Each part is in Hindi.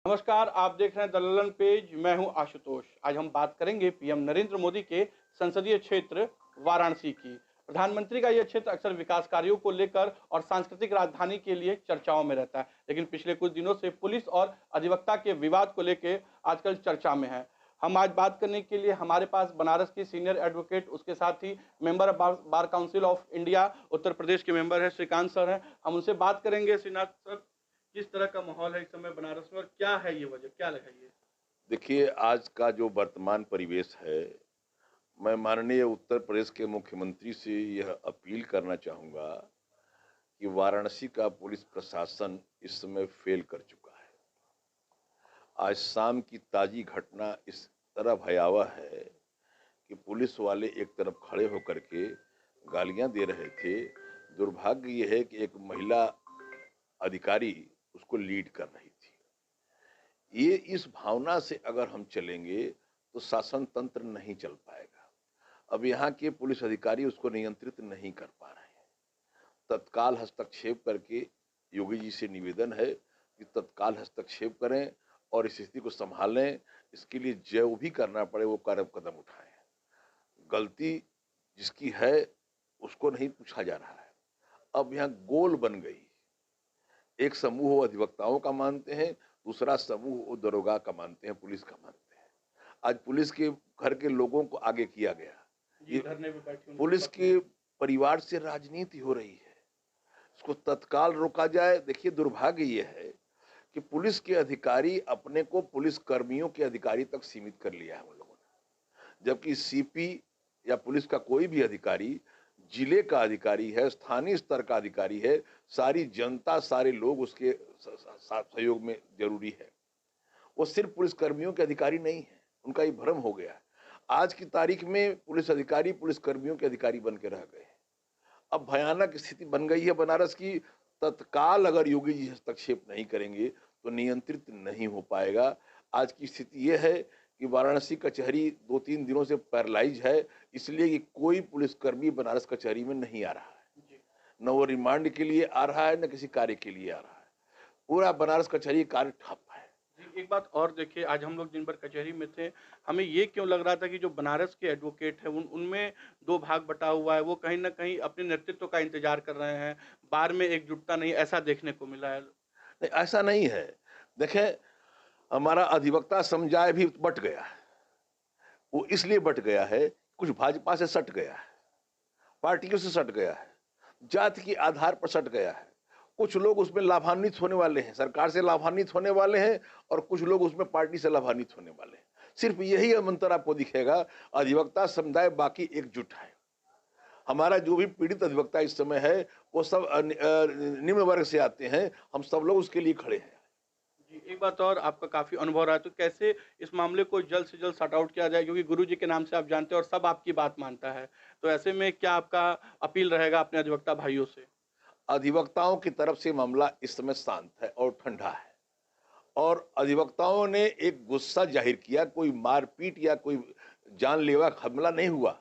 नमस्कार, आप देख रहे हैं द ललन पेज। मैं हूं आशुतोष। आज हम बात करेंगे पीएम नरेंद्र मोदी के संसदीय क्षेत्र वाराणसी की। प्रधानमंत्री का यह क्षेत्र अक्सर विकास कार्यों को लेकर और सांस्कृतिक राजधानी के लिए चर्चाओं में रहता है, लेकिन पिछले कुछ दिनों से पुलिस और अधिवक्ता के विवाद को लेकर आजकल चर्चा में है। हम आज बात करने के लिए हमारे पास बनारस की सीनियर एडवोकेट, उसके साथ ही member of Bar Council of India Uttar Pradesh के मेंबर है श्रीकांत सर हैं। हम उनसे बात करेंगे। श्रीनाथ सर, किस तरह का माहौल है इस समय बनारस में और क्या है ये वजह, क्या लगा ये? देखिए, आज का जो वर्तमान परिवेश है, मैं माननीय उत्तर प्रदेश के मुख्यमंत्री से यह अपील करना चाहूँगा कि वाराणसी का पुलिस प्रशासन इस समय फेल कर चुका है। आज शाम की ताज़ी घटना इस तरह भयावह है कि पुलिस वाले एक तरफ खड़े होकर के गालियाँ दे रहे थे। दुर्भाग्य ये है कि एक महिला अधिकारी उसको लीड कर रही थी। ये इस भावना से अगर हम चलेंगे तो शासन तंत्र नहीं चल पाएगा। अब यहाँ के पुलिस अधिकारी उसको नियंत्रित नहीं कर पा रहे हैं। तत्काल हस्तक्षेप करके योगी जी से निवेदन है कि तत्काल हस्तक्षेप करें और इस स्थिति को संभालें। इसके लिए जो भी करना पड़े वो कदम उठाएं। गलती जिसकी है उसको नहीं पूछा जा रहा है। अब यहाँ गोल बन गई। एक समूह वो अधिवक्ताओं का मानते हैं, दूसरा समूह वो दरोगा का मानते हैं, पुलिस का मानते हैं। आज पुलिस के घर के लोगों को आगे किया गया। ये पुलिस के परिवार से राजनीति हो रही है, इसको तत्काल रोका जाए। देखिए, दुर्भाग्य ये है कि पुलिस के अधिकारी अपने को पुलिस कर्मियों के अधिकारी तक सीमित कर लिया है उन लोगों ने, जबकि सीपी या पुलिस का कोई भी अधिकारी जिले का अधिकारी है, स्थानीय स्तर का अधिकारी है। सारी जनता, सारे लोग उसके सहयोग में जरूरी है। वो सिर्फ पुलिस कर्मियों के अधिकारी नहीं है, उनका ये भ्रम हो गया है। आज की तारीख में पुलिस अधिकारी पुलिस कर्मियों के अधिकारी बन के रह गए हैं। अब भयानक स्थिति बन गई है बनारस की। तत्काल अगर योगी जी हस्तक्षेप नहीं करेंगे तो नियंत्रित नहीं हो पाएगा। आज की स्थिति यह है कि वाराणसी कचहरी 2-3 दिनों से पैरालाइज है, इसलिए कि कोई पुलिसकर्मी बनारस कचहरी में नहीं आ रहा है। न वो रिमांड के लिए आ रहा है, न किसी कार्य के लिए आ रहा है। पूरा बनारस कचहरी कार्य ठप है। जी, एक बात और देखिए, आज हम लोग दिन भर कचहरी में थे। हमें ये क्यों लग रहा था कि जो बनारस के एडवोकेट हैं उनमें दो भाग बटा हुआ है। वो कहीं ना कहीं अपने नेतृत्व का इंतजार कर रहे हैं, बार में एकजुटता नहीं, ऐसा देखने को मिला है। नहीं, ऐसा नहीं है। देखें, हमारा अधिवक्ता समुदाय भी बट गया है। वो इसलिए बट गया है, कुछ भाजपा से सट गया है, पार्टियों से सट गया है, जाति के आधार पर सट गया है। कुछ लोग उसमें लाभान्वित होने वाले हैं, सरकार से लाभान्वित होने वाले हैं, और कुछ लोग उसमें पार्टी से लाभान्वित होने वाले हैं। सिर्फ यही अंतर आपको दिखेगा। अधिवक्ता समुदाय बाकी एकजुट है। हमारा जो भी पीड़ित अधिवक्ता इस समय है वो सब निम्न वर्ग से आते हैं। हम सब लोग उसके लिए खड़े हैं। जी, एक बात और, आपका काफ़ी अनुभव रहा है, तो कैसे इस मामले को जल्द से जल्द सॉर्ट आउट किया जाए? क्योंकि गुरुजी के नाम से आप जानते हैं और सब आपकी बात मानता है। तो ऐसे में क्या आपका अपील रहेगा अपने अधिवक्ता भाइयों से? अधिवक्ताओं की तरफ से मामला इस समय शांत है और ठंडा है, और अधिवक्ताओं ने एक गुस्सा जाहिर किया। कोई मारपीट या कोई जानलेवा हमला नहीं हुआ।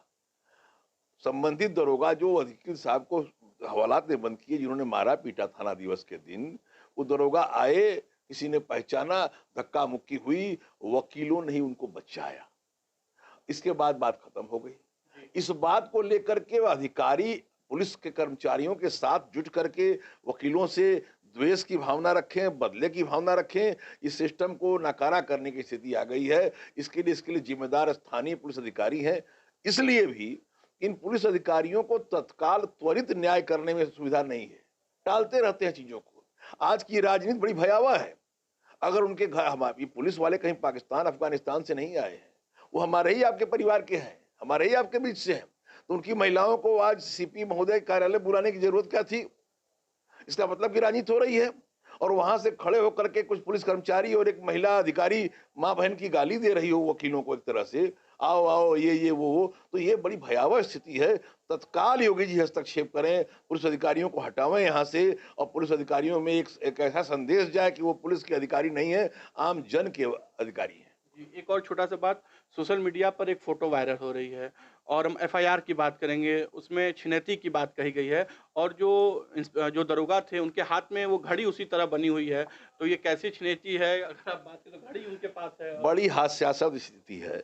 संबंधित दरोगा जो अधिकारी साहब को हवालात में बंद किए, जिन्होंने मारा पीटा थाना दिवस के दिन, वो दरोगा आए, किसी ने पहचाना, धक्का मुक्की हुई, वकीलों ने ही उनको बचाया। इसके बाद बात खत्म हो गई। इस बात को लेकर के अधिकारी पुलिस के कर्मचारियों के साथ जुट करके वकीलों से द्वेष की भावना रखें, बदले की भावना रखें, इस सिस्टम को नकारा करने की स्थिति आ गई है। इसके लिए जिम्मेदार स्थानीय पुलिस अधिकारी हैं। इसलिए भी इन पुलिस अधिकारियों को तत्काल त्वरित न्याय करने में सुविधा नहीं है, टालते रहते हैं चीजों को। आज की राजनीति बड़ी भयावह है। अगर उनके घर, हमारे पुलिस वाले कहीं पाकिस्तान अफगानिस्तान से नहीं आए हैं, वो हमारे ही आपके परिवार के हैं, हमारे ही आपके बीच से हैं, तो उनकी महिलाओं को आज सीपी महोदय कार्यालय बुलाने की जरूरत क्या थी? इसका मतलब कि राजनीति हो रही है। और वहां से खड़े होकर के कुछ पुलिस कर्मचारी और एक महिला अधिकारी माँ बहन की गाली दे रही हो वकीलों को, एक तरह से आओ आओ ये वो। तो ये बड़ी भयावह स्थिति है। तत्काल योगी जी हस्तक्षेप करें, पुलिस अधिकारियों को हटावें यहाँ से, और पुलिस अधिकारियों में एक ऐसा संदेश जाए कि वो पुलिस के अधिकारी नहीं है, आम जन के अधिकारी हैं। जी, एक और छोटा सा बात, सोशल मीडिया पर एक फोटो वायरल हो रही है और हम एफआईआर की बात करेंगे, उसमें छिनैती की बात कही गई है और जो दरोगा थे उनके हाथ में वो घड़ी उसी तरह बनी हुई है, तो ये कैसी छिनैती है? अगर आप बात करें तो घड़ी उनके पास है और बड़ी हास्यास्पद स्थिति है।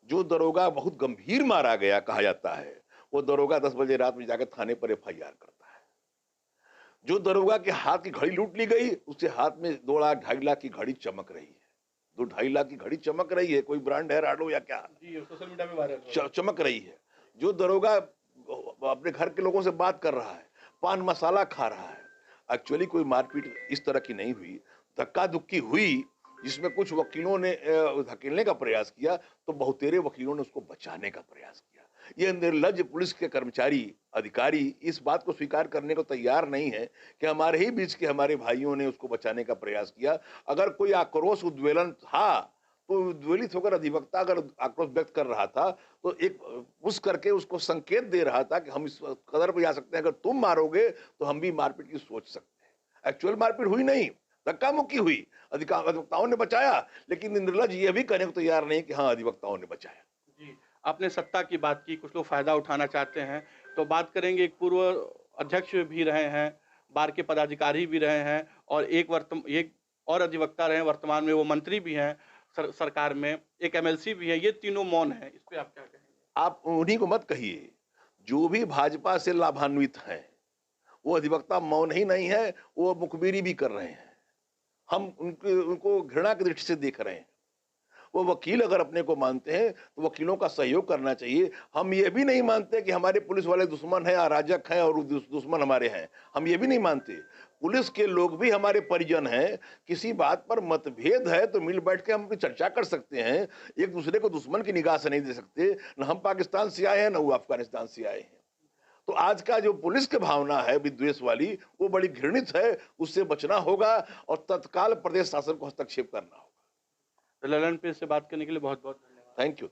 जो दरोगा बहुत गंभीर मारा गया कहा जाता है, वो दरोगा 10 बजे रात में जाकर थाने पर एफआईआर करता है। जो दरोगा के हाथ की घड़ी लूट ली गई, उसके हाथ में 2 लाख 2.5 लाख की घड़ी चमक रही है। 2 2.5 लाख की घड़ी चमक रही है, कोई ब्रांड है राडो या क्या? जी, सोशल मीडिया पे वायरल हो रहा है। चमक रही है। जो दरोगा अपने घर के लोगों से बात कर रहा है, पान मसाला खा रहा है, एक्चुअली कोई मारपीट इस तरह की नहीं हुई, धक्का-धुक्की हुई, जिसमें कुछ वकीलों ने धकेलने का प्रयास किया, तो बहुतेरे वकीलों ने उसको बचाने का प्रयास किया। ये निर्लज्ज पुलिस के कर्मचारी, अधिकारी इस बात को स्वीकार करने को तैयार नहीं है कि हमारे ही बीच के हमारे भाइयों ने उसको बचाने का प्रयास किया। अगर कोई आक्रोश उद्वेलन था, तो उद्वेलित होकर अधिवक्ता अगर आक्रोश व्यक्त कर रहा था, तो एक पुश करके उसको संकेत दे रहा था कि हम इस कदर पे जा सकते हैं, अगर तुम मारोगे तो हम भी मारपीट की सोच सकते हैं। एक्चुअल मारपीट हुई नहीं, धक्का मुक्की हुई, अधिवक्ताओं ने बचाया, लेकिन निर्लज ये भी कहने को तैयार नहीं कि हाँ अधिवक्ताओं ने बचाया। जी, आपने सत्ता की बात की, कुछ लोग फ़ायदा उठाना चाहते हैं, तो बात करेंगे एक पूर्व अध्यक्ष भी रहे हैं, बार के पदाधिकारी भी रहे हैं और एक और अधिवक्ता रहे हैं, वर्तमान में वो मंत्री भी हैं सरकार में, एक एमएलसी भी है, ये तीनों मौन हैं, इस पे आप क्या कहेंगे? आप उन्हीं को मत कहिए, जो भी भाजपा से लाभान्वित हैं, वो अधिवक्ता मौन ही नहीं है, वो मुखबिरी भी कर रहे हैं। हम उनको घृणा की दृष्टि से देख रहे हैं। वो वकील अगर अपने को मानते हैं, तो वकीलों का सहयोग करना चाहिए। हम ये भी नहीं मानते कि हमारे पुलिस वाले दुश्मन हैं, अराजक हैं और दुश्मन हमारे हैं। हम ये भी नहीं मानते। पुलिस के लोग भी हमारे परिजन हैं। किसी बात पर मतभेद है तो मिल बैठ के हम अपनी चर्चा कर सकते हैं। एक दूसरे को दुश्मन की निगाह से नहीं दे सकते। न हम पाकिस्तान से आए हैं, न वो अफगानिस्तान से आए हैं। तो आज का जो पुलिस की भावना है विद्वेष वाली, वो बड़ी घृणित है। उससे बचना होगा और तत्काल प्रदेश शासन को हस्तक्षेप करना होगा। तो ललन पे से बात करने के लिए बहुत-बहुत धन्यवाद। Thank you.